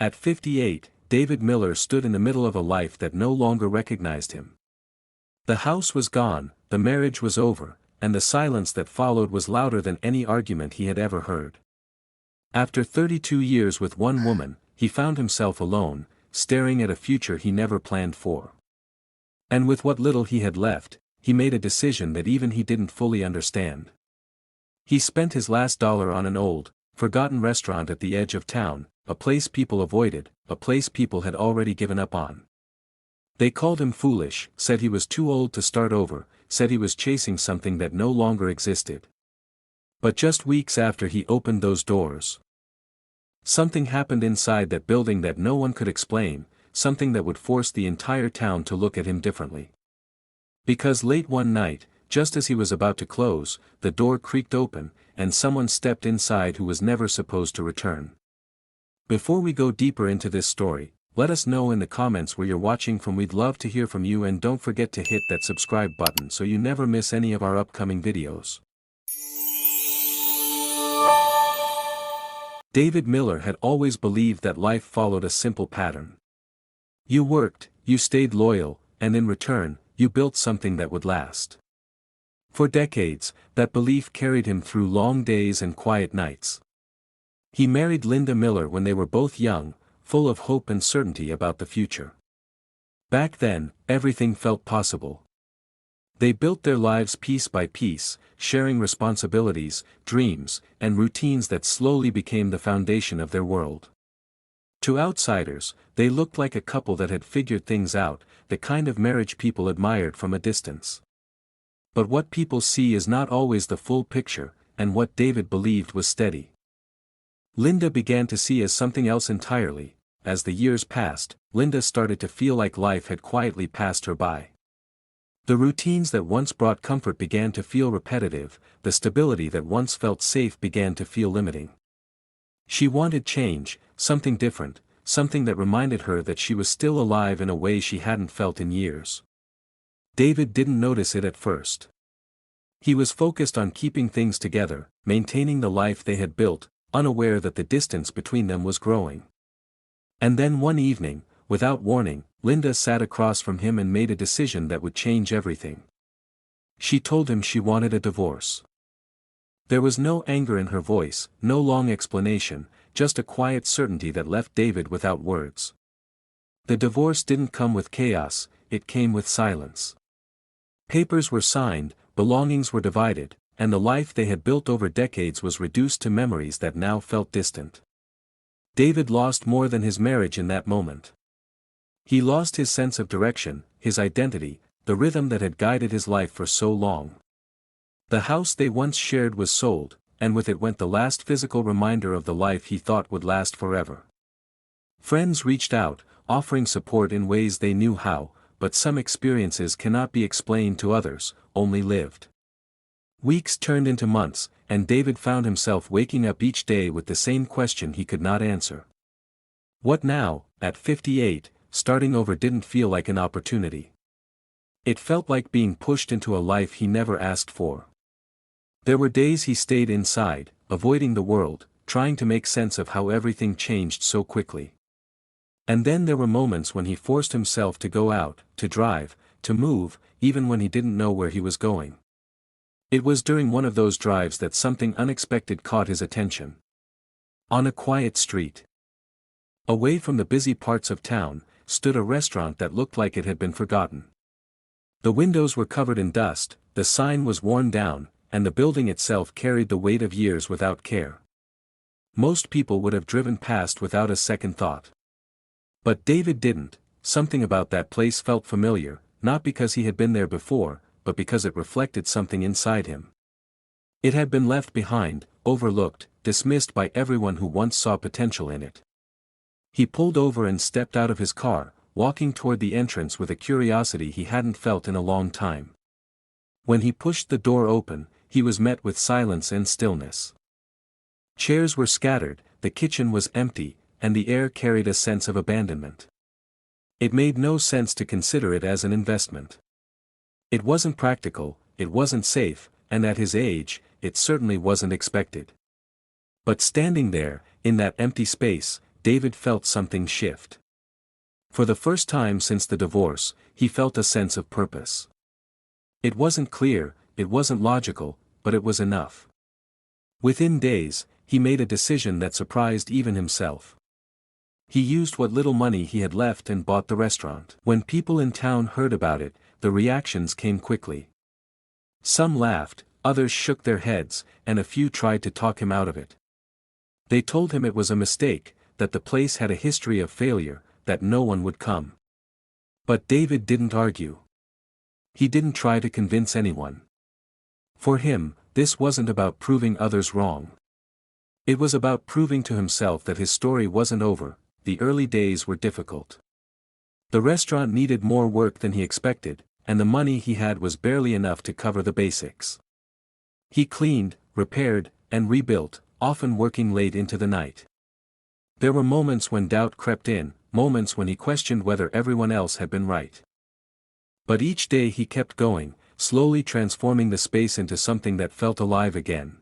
At 58, David Miller stood in the middle of a life that no longer recognized him. The house was gone, the marriage was over, and the silence that followed was louder than any argument he had ever heard. After 32 years with one woman, he found himself alone, staring at a future he never planned for. And with what little he had left, he made a decision that even he didn't fully understand. He spent his last dollar on an old, forgotten restaurant at the edge of town, a place people avoided, a place people had already given up on. They called him foolish, said he was too old to start over, said he was chasing something that no longer existed. But just weeks after he opened those doors, something happened inside that building that no one could explain, something that would force the entire town to look at him differently. Because late one night, just as he was about to close, the door creaked open, and someone stepped inside who was never supposed to return. Before we go deeper into this story, let us know in the comments where you're watching from. We'd love to hear from you, and don't forget to hit that subscribe button so you never miss any of our upcoming videos. David Miller had always believed that life followed a simple pattern. You worked, you stayed loyal, and in return, you built something that would last. For decades, that belief carried him through long days and quiet nights. He married Linda Miller when they were both young, full of hope and certainty about the future. Back then, everything felt possible. They built their lives piece by piece, sharing responsibilities, dreams, and routines that slowly became the foundation of their world. To outsiders, they looked like a couple that had figured things out, the kind of marriage people admired from a distance. But what people see is not always the full picture, and what David believed was steady, Linda began to see as something else entirely. As the years passed, Linda started to feel like life had quietly passed her by. The routines that once brought comfort began to feel repetitive, the stability that once felt safe began to feel limiting. She wanted change, something different, something that reminded her that she was still alive in a way she hadn't felt in years. David didn't notice it at first. He was focused on keeping things together, maintaining the life they had built, unaware that the distance between them was growing. And then one evening, without warning, Linda sat across from him and made a decision that would change everything. She told him she wanted a divorce. There was no anger in her voice, no long explanation, just a quiet certainty that left David without words. The divorce didn't come with chaos, it came with silence. Papers were signed, belongings were divided, and the life they had built over decades was reduced to memories that now felt distant. David lost more than his marriage in that moment. He lost his sense of direction, his identity, the rhythm that had guided his life for so long. The house they once shared was sold, and with it went the last physical reminder of the life he thought would last forever. Friends reached out, offering support in ways they knew how, but some experiences cannot be explained to others, only lived. Weeks turned into months, and David found himself waking up each day with the same question he could not answer. What now? At 58, starting over didn't feel like an opportunity. It felt like being pushed into a life he never asked for. There were days he stayed inside, avoiding the world, trying to make sense of how everything changed so quickly. And then there were moments when he forced himself to go out, to drive, to move, even when he didn't know where he was going. It was during one of those drives that something unexpected caught his attention. On a quiet street, away from the busy parts of town, stood a restaurant that looked like it had been forgotten. The windows were covered in dust, the sign was worn down, and the building itself carried the weight of years without care. Most people would have driven past without a second thought. But David didn't. Something about that place felt familiar, not because he had been there before, but because it reflected something inside him. It had been left behind, overlooked, dismissed by everyone who once saw potential in it. He pulled over and stepped out of his car, walking toward the entrance with a curiosity he hadn't felt in a long time. When he pushed the door open, he was met with silence and stillness. Chairs were scattered, the kitchen was empty, and the air carried a sense of abandonment. It made no sense to consider it as an investment. It wasn't practical, it wasn't safe, and at his age, it certainly wasn't expected. But standing there, in that empty space, David felt something shift. For the first time since the divorce, he felt a sense of purpose. It wasn't clear, it wasn't logical, but it was enough. Within days, he made a decision that surprised even himself. He used what little money he had left and bought the restaurant. When people in town heard about it, the reactions came quickly. Some laughed, others shook their heads, and a few tried to talk him out of it. They told him it was a mistake, that the place had a history of failure, that no one would come. But David didn't argue. He didn't try to convince anyone. For him, this wasn't about proving others wrong. It was about proving to himself that his story wasn't over. The early days were difficult. The restaurant needed more work than he expected, and the money he had was barely enough to cover the basics. He cleaned, repaired, and rebuilt, often working late into the night. There were moments when doubt crept in, moments when he questioned whether everyone else had been right. But each day he kept going, slowly transforming the space into something that felt alive again.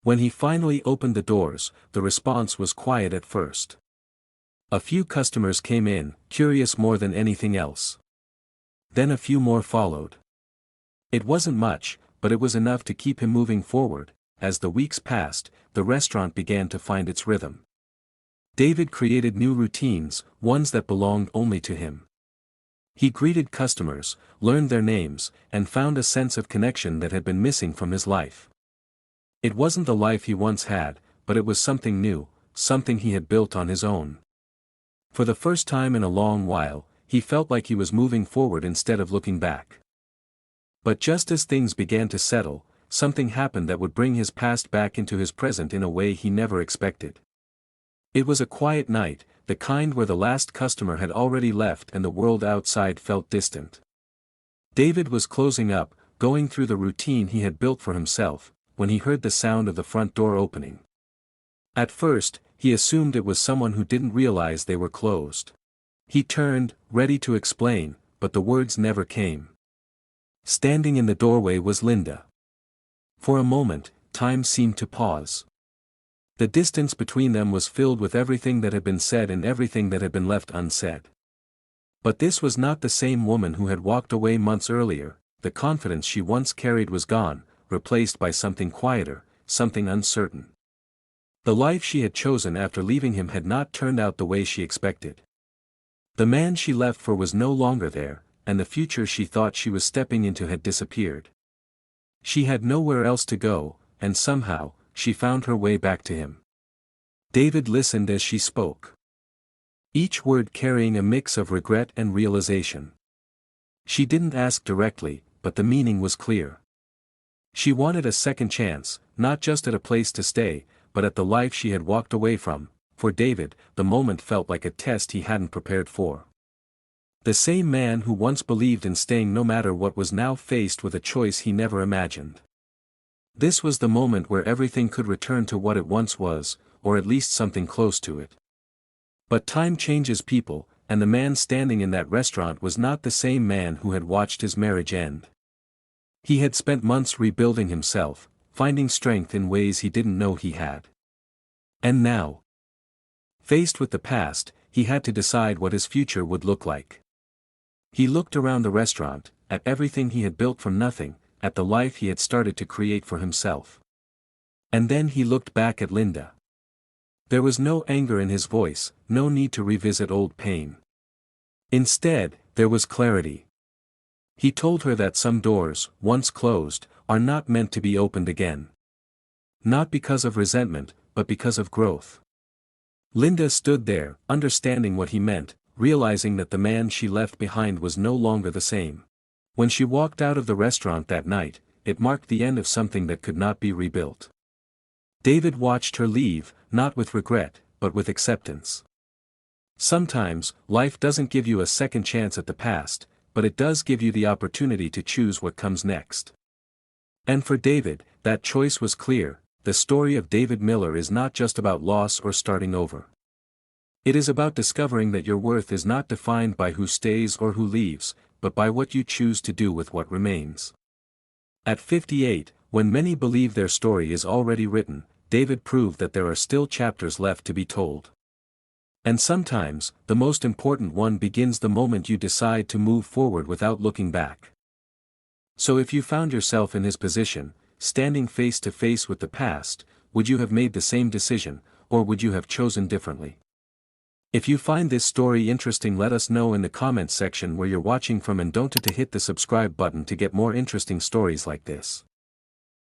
When he finally opened the doors, the response was quiet at first. A few customers came in, curious more than anything else. Then a few more followed. It wasn't much, but it was enough to keep him moving forward. As the weeks passed, the restaurant began to find its rhythm. David created new routines, ones that belonged only to him. He greeted customers, learned their names, and found a sense of connection that had been missing from his life. It wasn't the life he once had, but it was something new, something he had built on his own. For the first time in a long while, he felt like he was moving forward instead of looking back. But just as things began to settle, something happened that would bring his past back into his present in a way he never expected. It was a quiet night, the kind where the last customer had already left and the world outside felt distant. David was closing up, going through the routine he had built for himself, when he heard the sound of the front door opening. At first, he assumed it was someone who didn't realize they were closed. He turned, ready to explain, but the words never came. Standing in the doorway was Linda. For a moment, time seemed to pause. The distance between them was filled with everything that had been said and everything that had been left unsaid. But this was not the same woman who had walked away months earlier. The confidence she once carried was gone, replaced by something quieter, something uncertain. The life she had chosen after leaving him had not turned out the way she expected. The man she left for was no longer there, and the future she thought she was stepping into had disappeared. She had nowhere else to go, and somehow, she found her way back to him. David listened as she spoke. Each word carrying a mix of regret and realization. She didn't ask directly, but the meaning was clear. She wanted a second chance, not just at a place to stay, but at the life she had walked away from. For David, the moment felt like a test he hadn't prepared for. The same man who once believed in staying no matter what was now faced with a choice he never imagined. This was the moment where everything could return to what it once was, or at least something close to it. But time changes people, and the man standing in that restaurant was not the same man who had watched his marriage end. He had spent months rebuilding himself, finding strength in ways he didn't know he had. And now, faced with the past, he had to decide what his future would look like. He looked around the restaurant, at everything he had built from nothing, at the life he had started to create for himself. And then he looked back at Linda. There was no anger in his voice, no need to revisit old pain. Instead, there was clarity. He told her that some doors, once closed, are not meant to be opened again. Not because of resentment, but because of growth. Linda stood there, understanding what he meant, realizing that the man she left behind was no longer the same. When she walked out of the restaurant that night, it marked the end of something that could not be rebuilt. David watched her leave, not with regret, but with acceptance. Sometimes, life doesn't give you a second chance at the past, but it does give you the opportunity to choose what comes next. And for David, that choice was clear. The story of David Miller is not just about loss or starting over. It is about discovering that your worth is not defined by who stays or who leaves, but by what you choose to do with what remains. At 58, when many believe their story is already written, David proved that there are still chapters left to be told. And sometimes, the most important one begins the moment you decide to move forward without looking back. So if you found yourself in his position, standing face to face with the past, would you have made the same decision, or would you have chosen differently? If you find this story interesting, let us know in the comments section where you're watching from, and don't forget to hit the subscribe button to get more interesting stories like this.